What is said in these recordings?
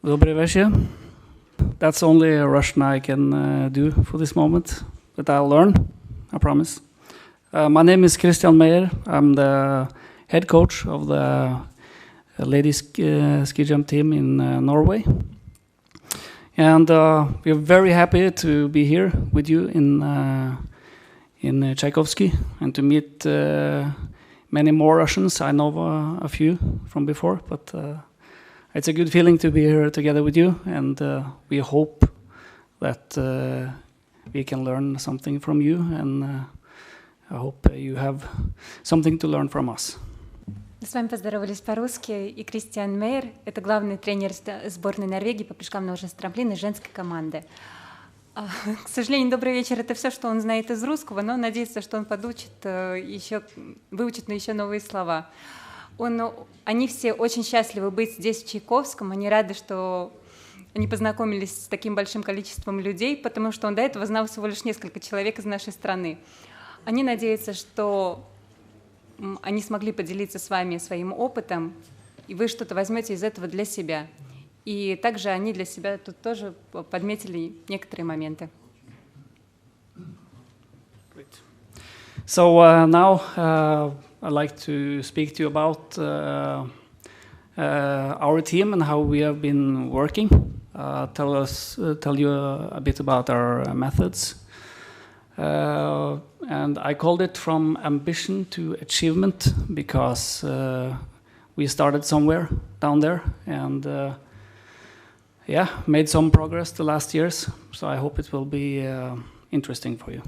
Добрый вечер. That's only Russian I can do for this moment, but I'll learn, I promise. My name is Kристиан Меер. I'm the head coach of the ladies ski jump team in Norway. And we're very happy to be here with you in Tchaikovsky and to meet many more Russians. I know a few from before, but it's a good feeling to be here together with you, and we hope that we can learn something from you, and I hope you have something to learn from us. Мы с вами поздоровались по-русски, и Кристиан Меер — это главный тренер сборной Норвегии по прыжкам на лыжах с трамплина женской команды. К сожалению, добрый вечер — это все, что он знает из русского, но надеется, что он выучит еще новые слова. Они все очень счастливы быть здесь, в Чайковском. Они рады, что они познакомились с таким большим количеством людей, потому что он до этого знал всего лишь несколько человек из нашей страны. Они надеются, что они смогли поделиться с вами своим опытом, и вы что-то возьмете из этого для себя. И также они для себя тут тоже подметили некоторые моменты. So now I'd like to speak to you about our team and how we have been working. Tell you a bit about our methods. And I called it From Ambition to Achievement because we started somewhere down there and made some progress the last years. So I hope it will be interesting for you.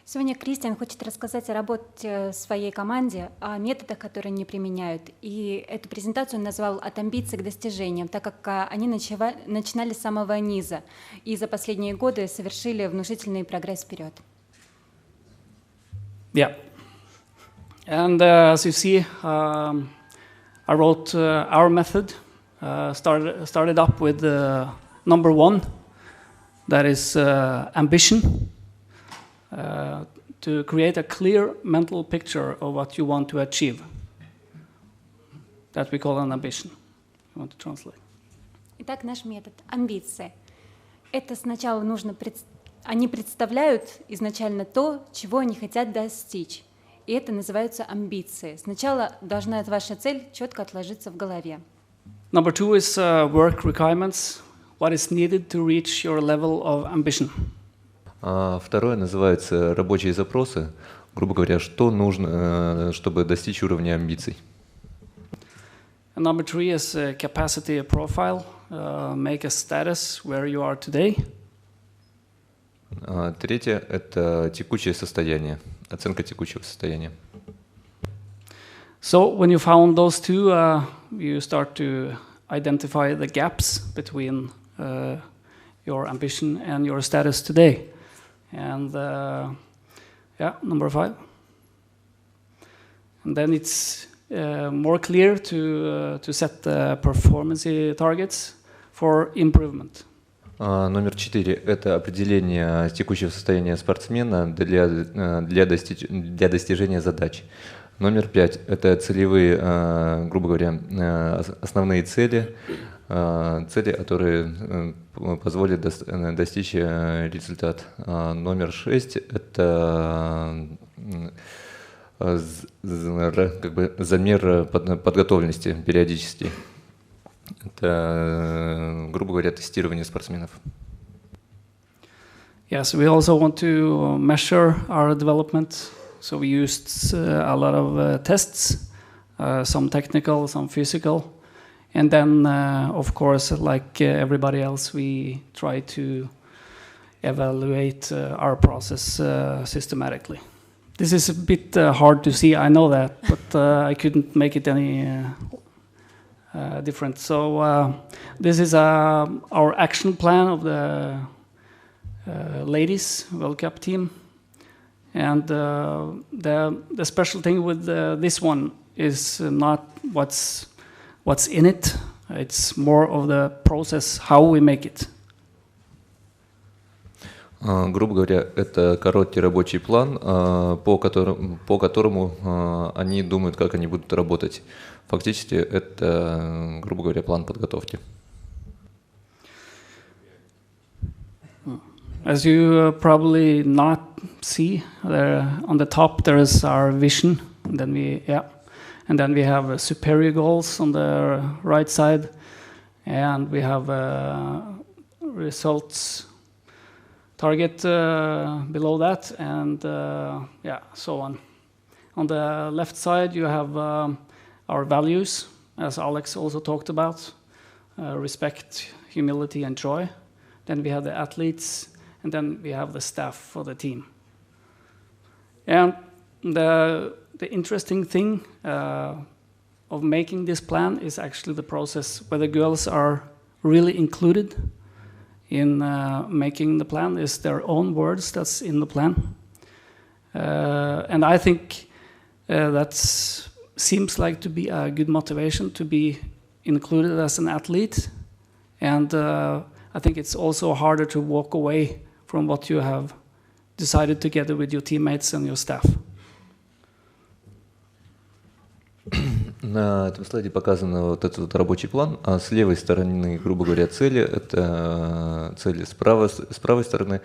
Сегодня Кристиан хочет рассказать о работе своей команде, о методах, которые они применяют. И эту презентацию он назвал «От амбиций к достижениям», так как они начинали с самого низа и за последние годы совершили внушительный прогресс вперед. Yeah. And as you see, I wrote our method, started up with number one, that is ambition. To create a clear mental picture of what you want to achieve. That we call an ambition. You want to translate? Итак, наш метод – амбиции. Это сначала нужно… Они представляют изначально то, чего они хотят достичь. И это называется амбиции. Сначала должна ваша цель четко отложиться в голове. Number two is work requirements. What is needed to reach your level of ambition? Второе называется рабочие запросы. Грубо говоря, что нужно, чтобы достичь уровня амбиций. And number three is capacity profile. Make a status where you are today. Третье – это текущее состояние, оценка текущего состояния. So when you found those two, you start to identify the gaps between your ambition and your status today. And number five. And then it's more clear to set performance targets for improvement. Номер 4 – это определение текущего состояния спортсмена для достижения задач. Номер 5 – это целевые, грубо говоря, основные цели, которые позволят достичь результат. Номер 6 – это замер подготовленности, периодичности. Это, грубо говоря, тестирование спортсменов. Yes, we also want to measure our development. So we used a lot of tests, some technical, some physical. And then, of course, like everybody else, we try to evaluate our process systematically. This is a bit hard to see, I know that, but I couldn't make it any different. So this is our action plan of the ladies World Cup team. And the special thing with this one is not what's in it. It's more of the process, how we make it. Грубо говоря, это короткий рабочий план, по которому они думают, как они будут работать. Фактически это, грубо говоря, план подготовки. As you probably not see, there on the top there is our vision, and then we have superior goals on the right side, and we have results target below that, and so on. On the left side you have our values, as Alex also talked about, respect, humility, and joy. Then we have the athletes, and then we have the staff for the team. And the interesting thing of making this plan is actually the process where the girls are really included in making the plan. Is their own words that's in the plan. And I think that seems like to be a good motivation to be included as an athlete. And I think it's also harder to walk away from what you have decided together with your teammates and your staff. На этом слайде показан вот этот вот рабочий план, а с левой стороны, грубо говоря, цели, это цели с правой стороны,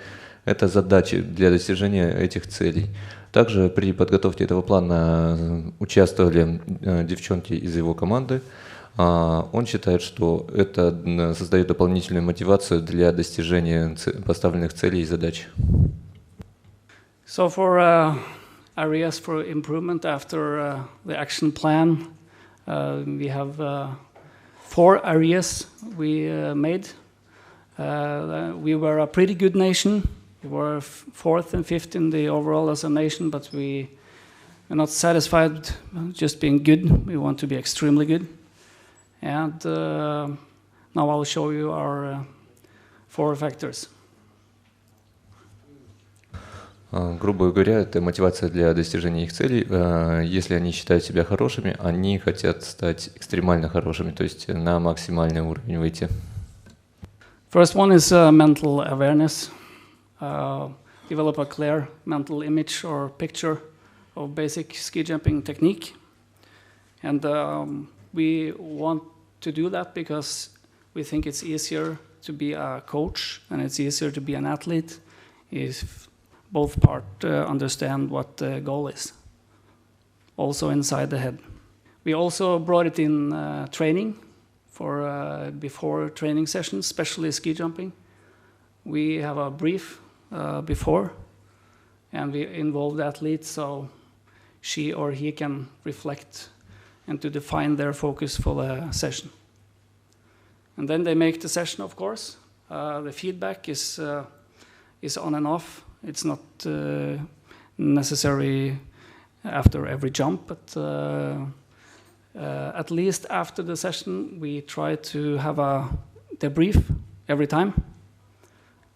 это задачи для достижения этих целей. Также при подготовке этого плана участвовали девчонки из его команды. Он считает, что это создает дополнительную мотивацию для достижения поставленных целей и задач. So for areas for improvement after the action plan, we have 4 areas we made. We were a pretty good nation. We were 4th and 5th in the overall as a nation, but we are not satisfied just being good. We want to be extremely good. And now I'll show you our 4 factors. Грубо говоря, это мотивация для достижения их целей. Если они считают себя хорошими, они хотят стать экстремально хорошими, то есть на максимальный уровень выйти. First one is mental awareness. Develop a clear mental image or picture of basic ski jumping technique. And we want to do that because we think it's easier to be a coach and it's easier to be an athlete if both parts understand what the goal is, also inside the head. We also brought it in training for before training sessions, especially ski jumping. We have a brief before, and we involve the athlete so she or he can reflect and to define their focus for the session. And then they make the session, of course. The feedback is on and off. It's not necessary after every jump, but at least after the session, we try to have a debrief every time,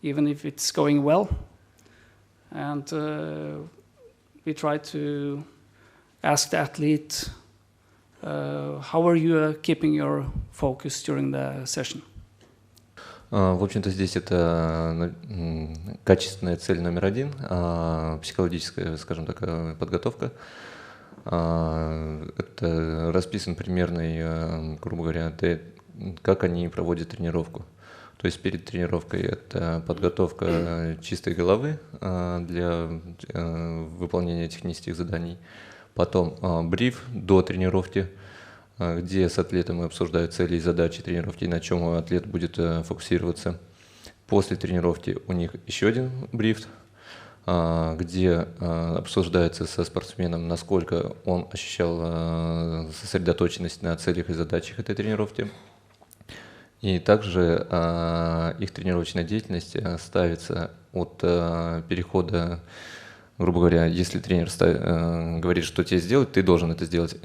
even if it's going well. And we try to ask the athlete, how are you keeping your focus during the session? В общем-то, здесь это качественная цель номер 1, психологическая, скажем так, подготовка. Это расписан примерный, грубо говоря, как они проводят тренировку. То есть перед тренировкой это подготовка чистой головы для выполнения технических заданий. Потом бриф до тренировки, где с атлетом обсуждают цели и задачи тренировки, на чем атлет будет фокусироваться. После тренировки у них еще один бриф, где обсуждается со спортсменом, насколько он ощущал сосредоточенность на целях и задачах этой тренировки. И также их тренировочная деятельность ставится от перехода, грубо говоря, если тренер говорит, что тебе сделать, ты должен это сделать.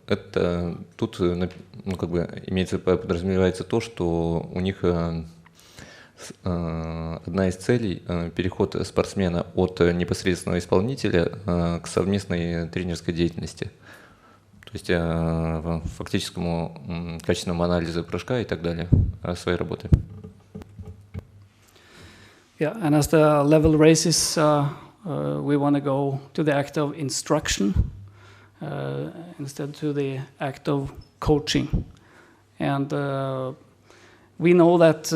Это тут подразумевается то, что у них одна из целей переход спортсмена от непосредственного исполнителя к совместной тренерской деятельности. То есть фактическому качественному анализу прыжка и так далее своей работы. Yeah, and as the level raises, we want to go to the act of instruction instead to the act of coaching. And we know that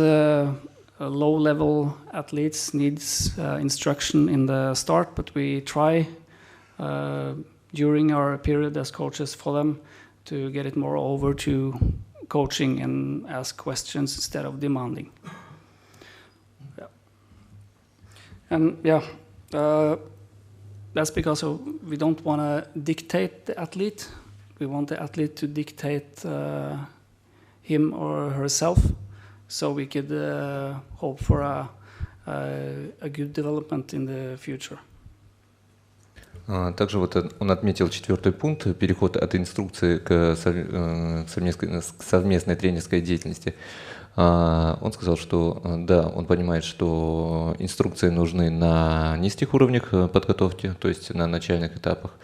low-level athletes needs instruction in the start, but we try during our period as coaches for them to get it more over to coaching and ask questions instead of demanding. Yeah. And yeah, that's because we don't want to dictate the athlete. We want the athlete to dictate him or herself, so we could hope for a good development in the future. Также вот он отметил четвертый пункт, переход от инструкции к совместной тренерской деятельности. Он сказал, что да, он понимает, что инструкции нужны на низких уровнях подготовки, то есть на начальных этапах,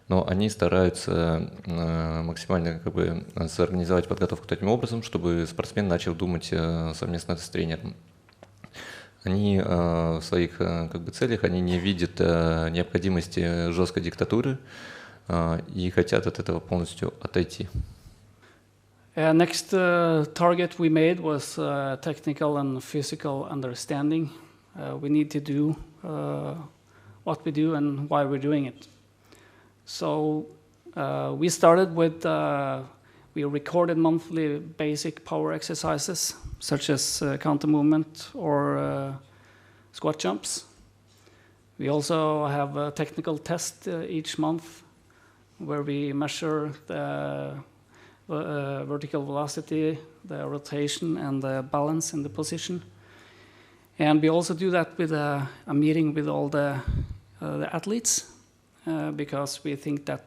но они стараются максимально соорганизовать подготовку таким образом, чтобы спортсмен начал думать совместно с тренером. Они в своих целях они не видят необходимости жесткой диктатуры и хотят от этого полностью отойти. Next target we made was technical and physical understanding. We need to do what we do and why we're doing it. So we started with we recorded monthly basic power exercises such as counter movement or squat jumps. We also have a technical test each month where we measure the vertical velocity, the rotation, and the balance in the position. And we also do that with a meeting with all the athletes because we think that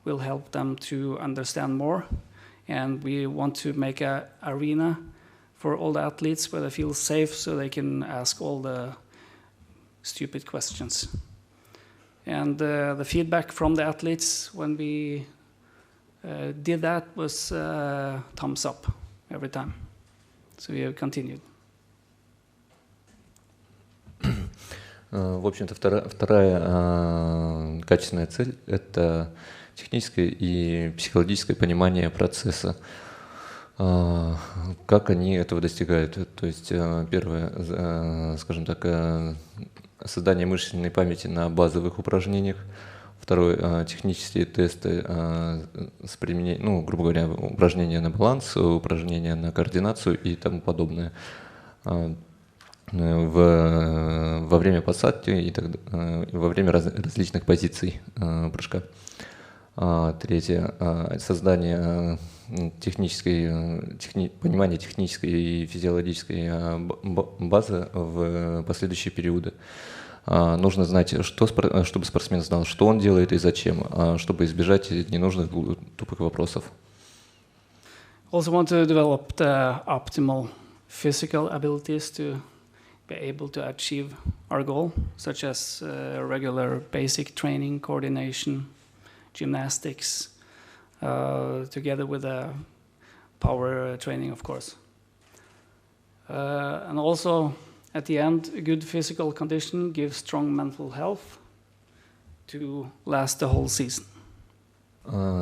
will help them to understand more. And we want to make an arena for all the athletes where they feel safe so they can ask all the stupid questions. And the feedback from the athletes when we did that was thumbs up every time. So we have continued. В общем-то, вторая качественная цель – это техническое и психологическое понимание процесса. Как они этого достигают? То есть первое, скажем так, создание мышечной памяти на базовых упражнениях. Второе, технические тесты с применением, грубо говоря, упражнения на баланс, упражнения на координацию и тому подобное. Во время посадки и во время различных позиций прыжка. Третье, создание понимания технической и физиологической базы в последующие периоды. Нужно знать, чтобы спортсмен знал, что он делает и зачем, чтобы избежать ненужных тупых вопросов. Also want to develop the optimal physical abilities to be able to achieve our goal, such as regular basic training, coordination, gymnastics, together with power training, of course. And also, at the end, a good physical condition gives strong mental health to last the whole season.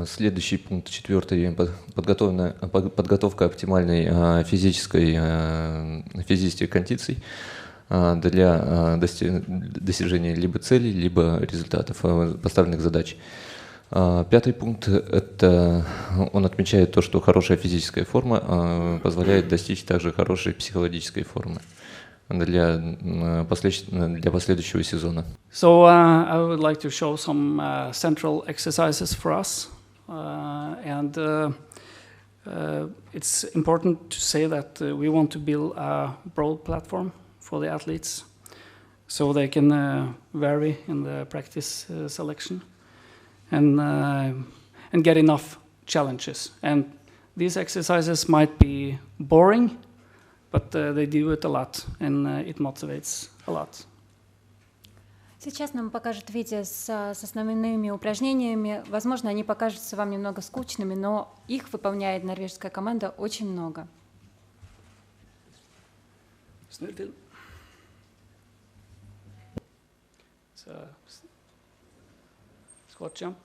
Следующий пункт, четвертый, подготовка оптимальной физических кондиций для достижения либо целей, либо результатов поставленных задач. Пятый пункт, это он отмечает то, что хорошая физическая форма позволяет достичь также хорошей психологической формы для последующего сезона. So I would like to show some central exercises for us, and it's important to say that we want to build a broad platform for the athletes, so they can vary in the practice selection, and get enough challenges. And these exercises might be boring, but they do it a lot, and it motivates a lot. Сейчас нам покажут видео с основными упражнениями. Возможно, они покажутся вам немного скучными, но их выполняет норвежская команда очень много. Squat jump.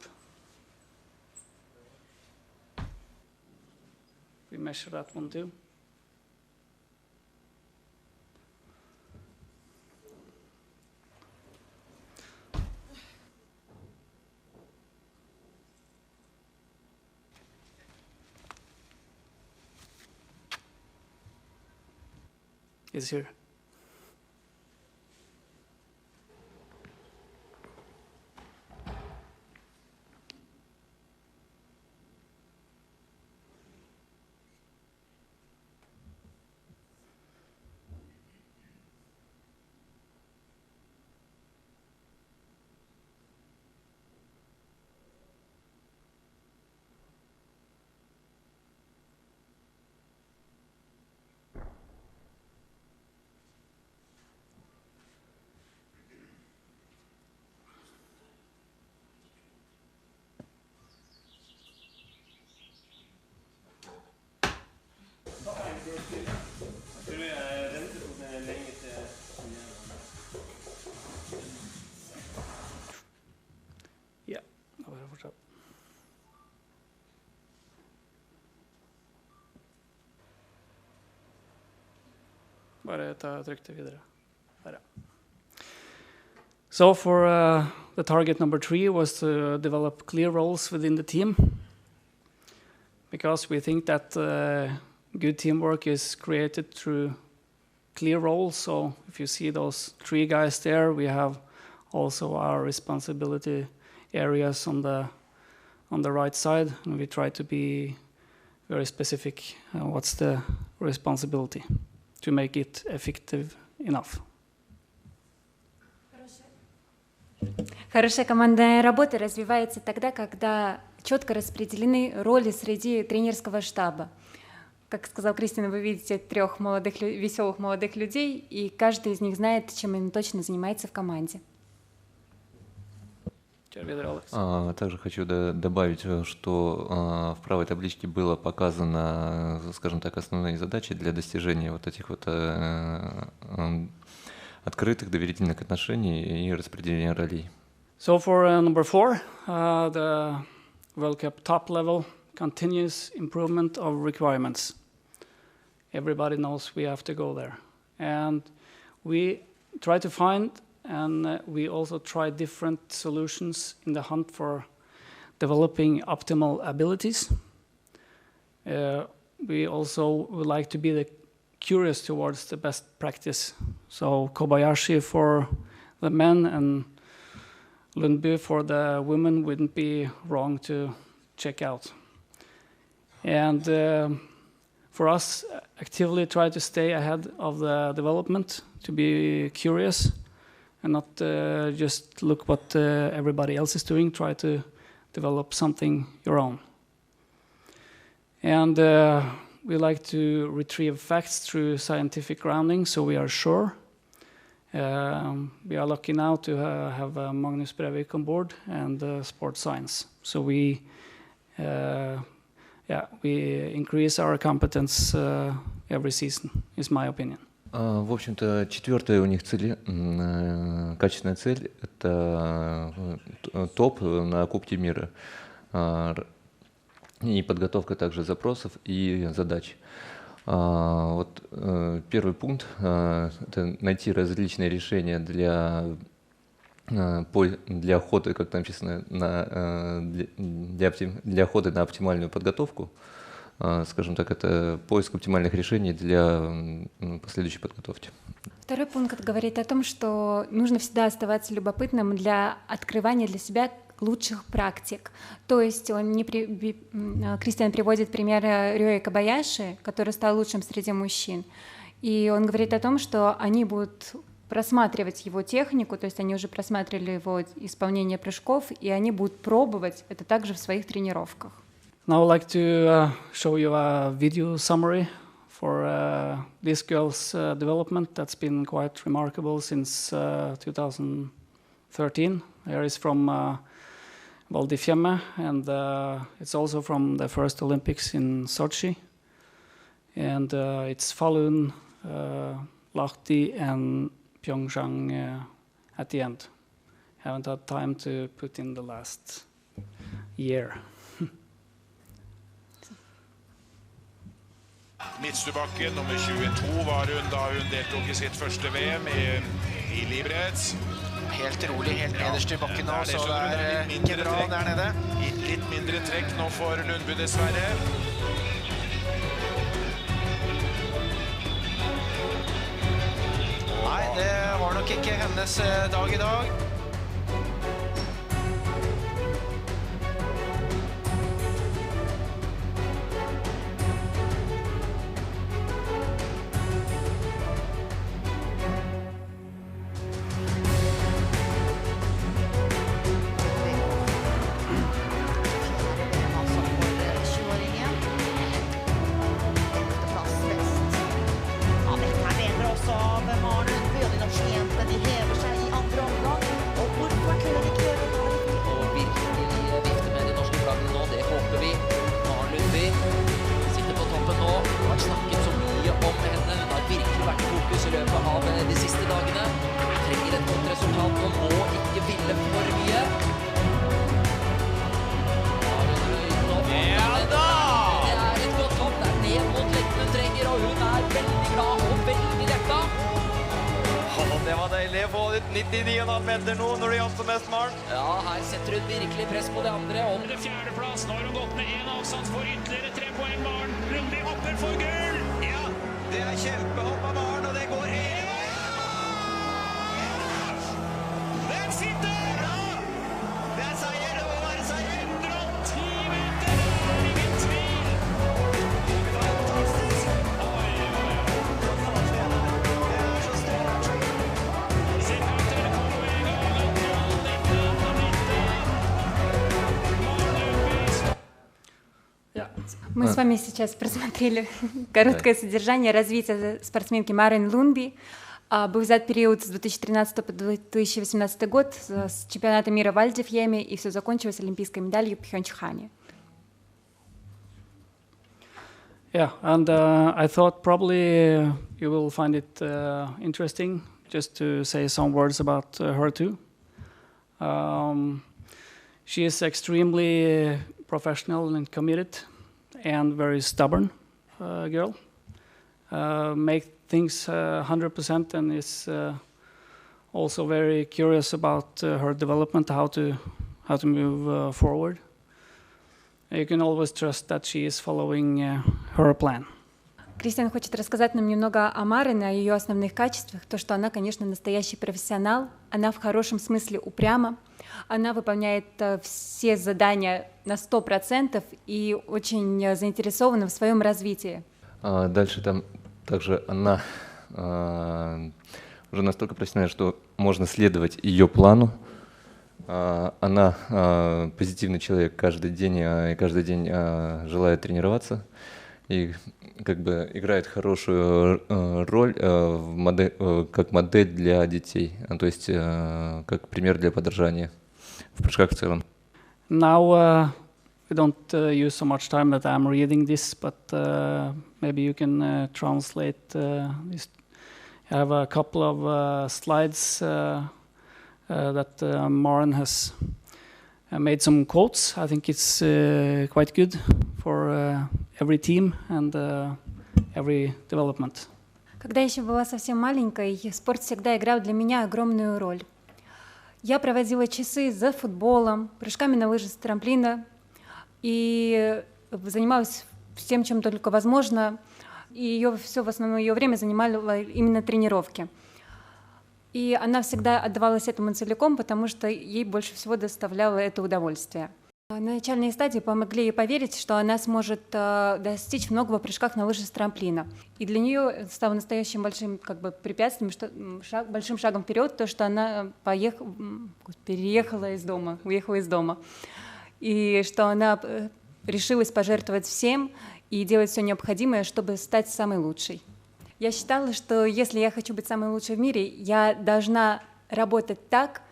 We measure that one too. is here. Bare trykk det videre. Bare. So for the target number 3 was to develop clear roles within the team, because we think that good teamwork is created through clear roles. So if you see those 3 guys there, we have also our responsibility areas on the right side, and we try to be very specific. What's the responsibility to make it effective enough? Хорошая командная работа развивается тогда, когда четко распределены роли среди тренерского штаба. Как сказал Кристиан, вы видите 3 веселых молодых людей, и каждый из них знает, чем он точно занимается в команде. Также хочу добавить, что в правой табличке было показано, скажем так, основные задачи для достижения вот этих вот открытых доверительных отношений и распределения ролей. So for number 4, the World Cup top level continuous improvement of requirements. Everybody knows we have to go there, and we try to find. And we also try different solutions in the hunt for developing optimal abilities. We also would like to be curious towards the best practice. So Kobayashi for the men and Lundby for the women wouldn't be wrong to check out. And for us, actively try to stay ahead of the development, to be curious, and not just look what everybody else is doing. Try to develop something your own. And we like to retrieve facts through scientific grounding, so we are sure. We are lucky now to have Magnus Breivik on board and sports science. So we increase our competence every season, is my opinion. В общем-то, 4-я у них цель, качественная цель – это топ на Кубке мира. И подготовка также запросов и задач. Вот первый пункт – это найти различные решения для охоты, как там написано, для охоты на оптимальную подготовку. Скажем так, это поиск оптимальных решений для последующей подготовки. Второй пункт говорит о том, что нужно всегда оставаться любопытным для открывания для себя лучших практик. То есть Кристиан приводит пример Рёи Кобаяши, который стал лучшим среди мужчин. И он говорит о том, что они будут просматривать его технику, то есть они уже просматривали его исполнение прыжков, и они будут пробовать это также в своих тренировках. Now I'd like to show you a video summary for this girl's development that's been quite remarkable since 2013. Here is from Valdifjemme, and it's also from the first Olympics in Sochi. And it's Falun, Lahti, and Pyeongchang at the end. Haven't had time to put in the last year. Midtstubakken nummer 22 var hun da hun deltok I sitt første VM I livredds. Helt rolig, helt nederst I bakken nå, så det ikke bra der nede. Litt mindre trekk nå for Lundby dessverre. ikke hennes dag I dag. Det var deilig å få ut 99,5 meter nå når det gjaldt som mest, Maren. Ja, her setter hun virkelig press på det andre. Om Det fjerdeplass, nå har hun gått med en avsats for ytterligere 3 poeng, Maren Luндби hopper for gull! Ja, det kjempehopp av Maren, og det går Den sitter! Det seier, det må være seier. 110 meter, det ingen tvil! Fantastisk. Мы с вами сейчас просмотрели короткое содержание развития спортсменки Марен Люндби. Был взят период с 2013 по 2018 год с чемпионата мира в Альдефьеме, и все закончилось олимпийской медалью в Пхёнчхане. Yeah, and I thought probably you will find it interesting just to say some words about her too. She is extremely professional and committed and very stubborn girl. Make things 100% and is also very curious about her development, how to move forward. You can always trust that she is following her plan. Кристиан хочет рассказать нам немного о Марен, о ее основных качествах. То, что она, конечно, настоящий профессионал, она в хорошем смысле упряма, она выполняет все задания на 100% и очень заинтересована в своем развитии. Дальше там также она уже настолько профессиональна, что можно следовать ее плану. Она позитивный человек каждый день желает тренироваться и как бы играет хорошую роль как модель для детей, то есть как пример для подражания в прыжках в целом. Now we don't use so much time that I'm reading this, but maybe you can translate this. I have a couple of slides that Marен has made some quotes. I think it's quite good for every team and every development. Когда я еще была совсем маленькой, спорт всегда играл для меня огромную роль. Я проводила часы за футболом, прыжками на лыжи с трамплина и занималась всем, чем только возможно. И в основном ее время занимало именно тренировки. И она всегда отдавалась этому целиком, потому что ей больше всего доставляло это удовольствие. На начальной стадии помогли ей поверить, что она сможет достичь многого в прыжках на лыжи с трамплина. И для нее стало настоящим большим препятствием, большим шагом вперед, то, что она уехала из дома. И что она решилась пожертвовать всем и делать все необходимое, чтобы стать самой лучшей. Я считала, что если я хочу быть самой лучшей в мире, я должна работать так,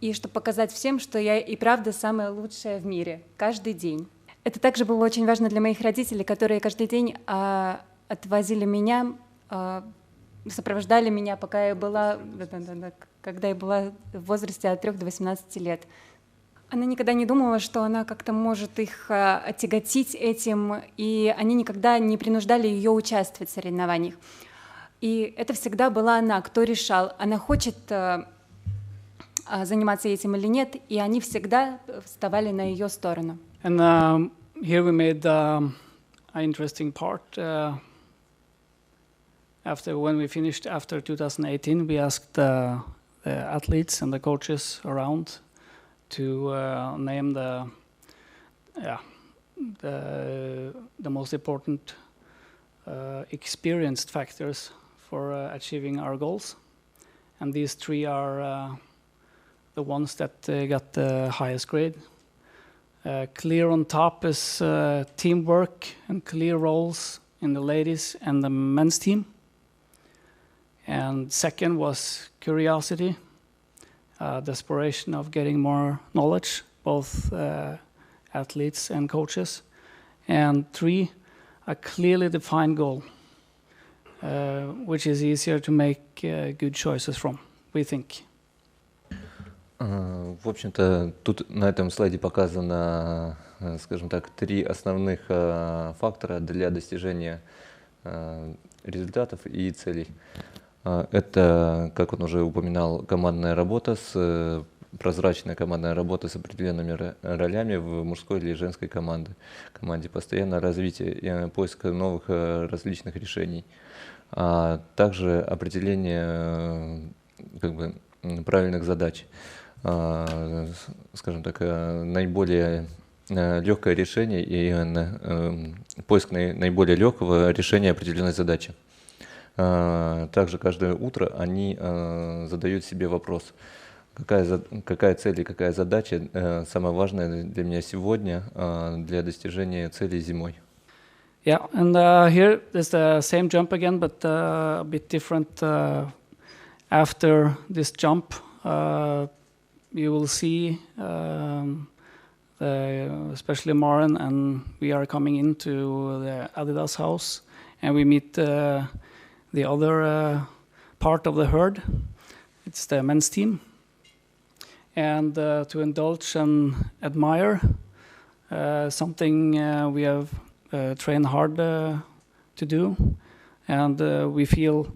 и чтобы показать всем, что я и правда самая лучшая в мире, каждый день. Это также было очень важно для моих родителей, которые каждый день отвозили меня, сопровождали меня, когда я была в возрасте от 3 до 18 лет. Она никогда не думала, что она как-то может их отяготить этим, и они никогда не принуждали ее участвовать в соревнованиях. И это всегда была она, кто решал, она хочет заниматься этим или нет, и они всегда вставали на ее сторону. And here we made an interesting part. When we finished after 2018, we asked the athletes and the coaches around to name the most important experienced factors for achieving our goals. And these three are the ones that got the highest grade. Clear on top is teamwork and clear roles in the ladies and the men's team. And second was curiosity, desperation of getting more knowledge, both athletes and coaches. And three, a clearly defined goal, which is easier to make good choices from, we think. В общем-то, тут на этом слайде показано, скажем так, три основных фактора для достижения результатов и целей. Это, как он уже упоминал, командная работа, прозрачная командная работа с определенными ролями в мужской или женской команде, постоянное развитие и поиск новых различных решений, а также определение правильных задач, скажем так, наиболее легкое решение и поиск наиболее легкого решения определенной задачи. Также каждое утро они задают себе вопрос, какая цель и какая задача самая важная для меня сегодня для достижения цели зимой. Yeah, and here is the same jump again, but a bit different. After this jump, you will see, especially Marен, and we are coming into the Adidas house, and we meet the other part of the herd. It's the men's team. And to indulge and admire something we have trained hard to do. And we feel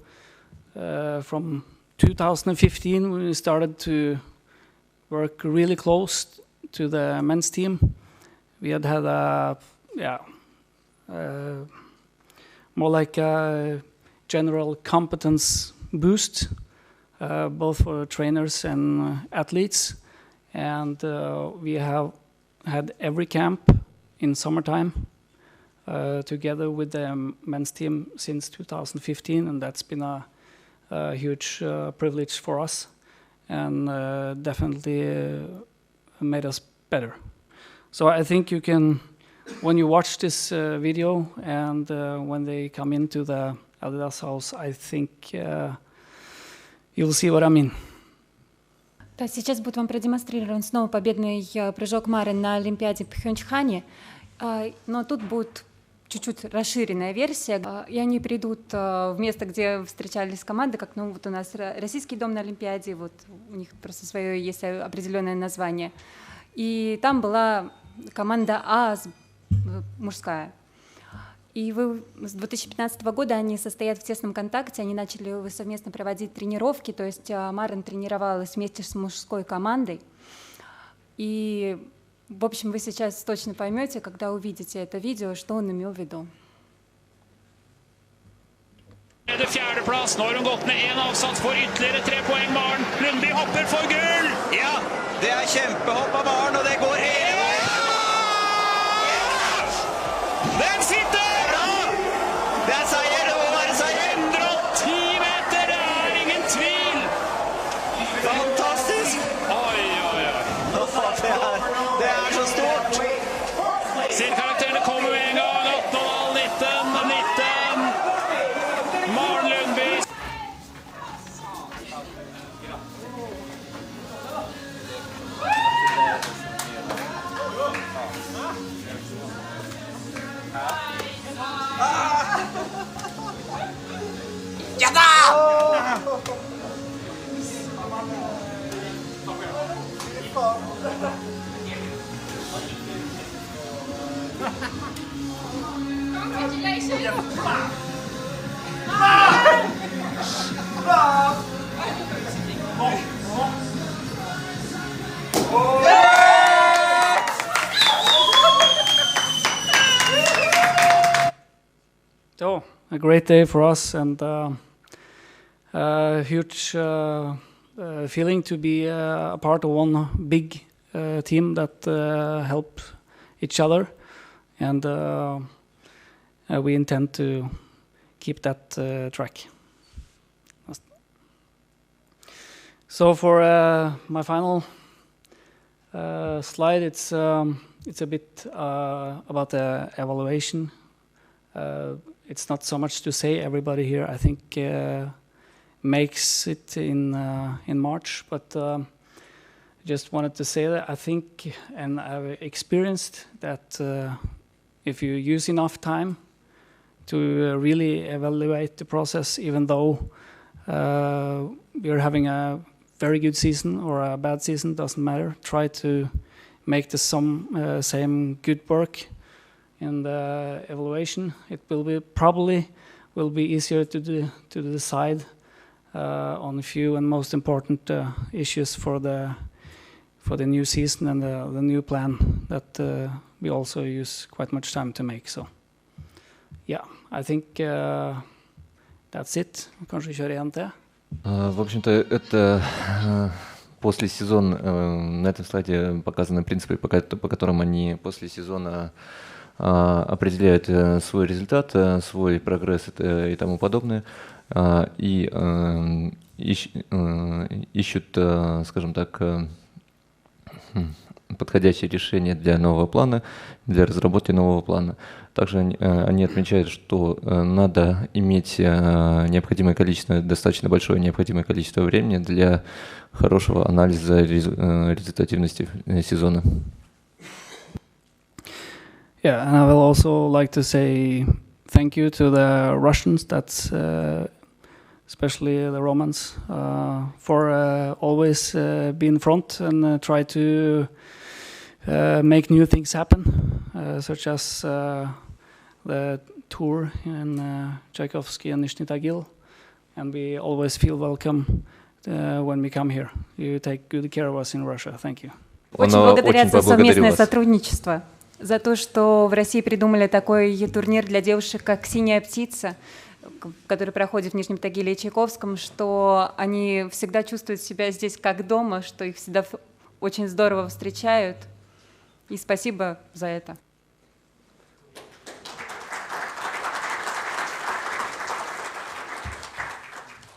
from 2015 when we started to work really close to the men's team, we had a more like a general competence boost, both for trainers and athletes. And we have had every camp in summertime together with the men's team since 2015, and that's been a huge privilege for us, and definitely made us better. So I think you can, when you watch this video and when they come into the Adidas house, I think you'll see what I mean. Да, сейчас будет вам продемонстрирован снова победный прыжок Марен на Олимпиаде в Пхёнчхане, но тут будет чуть-чуть расширенная версия, и они придут в место, где встречались команды, как вот у нас российский дом на Олимпиаде, вот у них просто свое есть определенное название. И там была команда А мужская. И с 2015 года они состоят в тесном контакте, они начали совместно проводить тренировки, то есть Марен тренировалась вместе с мужской командой. И, в общем, вы сейчас точно поймете, когда увидите это видео, что он имел в виду. Det fjerdeplass. Nå har hun gått med en avsats for ytterligere 3 poeng. Maren Luндби hopper for gull! Ja, det er kjempehopp av Maren, og det går hele veien. Den sitter! Det er seier, det må være seier. 110 meter, det er ingen tvil! Fantastisk! Oi, oi, oi. Det er så stort! Serkarakterene kommer med en gang. 18,5, 19. Maren Luндби. So, a great day for us, and huge feeling to be a part of one big team that help each other, and we intend to keep that track. So for my final slide, it's a bit about the evaluation. It's not so much to say. Everybody here, I think, makes it in March, but just wanted to say that I think, and I've experienced that if you use enough time to really evaluate the process, even though you're having a very good season or a bad season, doesn't matter. Try to make the same good work in the evaluation. It will be probably easier to decide on a few and most important issues for the new season and the new plan that we also use quite much time to make. So yeah, I think that's it. Kanskje kjøre en til. В общем-то, это после сезона, на этом слайде показаны принципы, по которым они после сезона определяют свой результат, свой прогресс и тому подобное, и ищут, скажем так, подходящее решение для нового плана, для разработки нового плана. Также они отмечают, что надо иметь необходимое количество, достаточно большое необходимое количество времени для хорошего анализа результативности сезона. Yeah, and I will also like to say thank you to the Russians, that's especially the Romans, for always being in front and try to make new things happen, such as the tour in Tchaikovsky and Nizhny Tagil, and we always feel welcome when we come here. You take good care of us in Russia. Thank you. Очень благодарят за совместное сотрудничество, за то, что в России придумали такой турнир для девушек, как «Синяя птица», который проходит в Нижнем Тагиле и Чайковском, что они всегда чувствуют себя здесь как дома, что их всегда очень здорово встречают. И спасибо за это.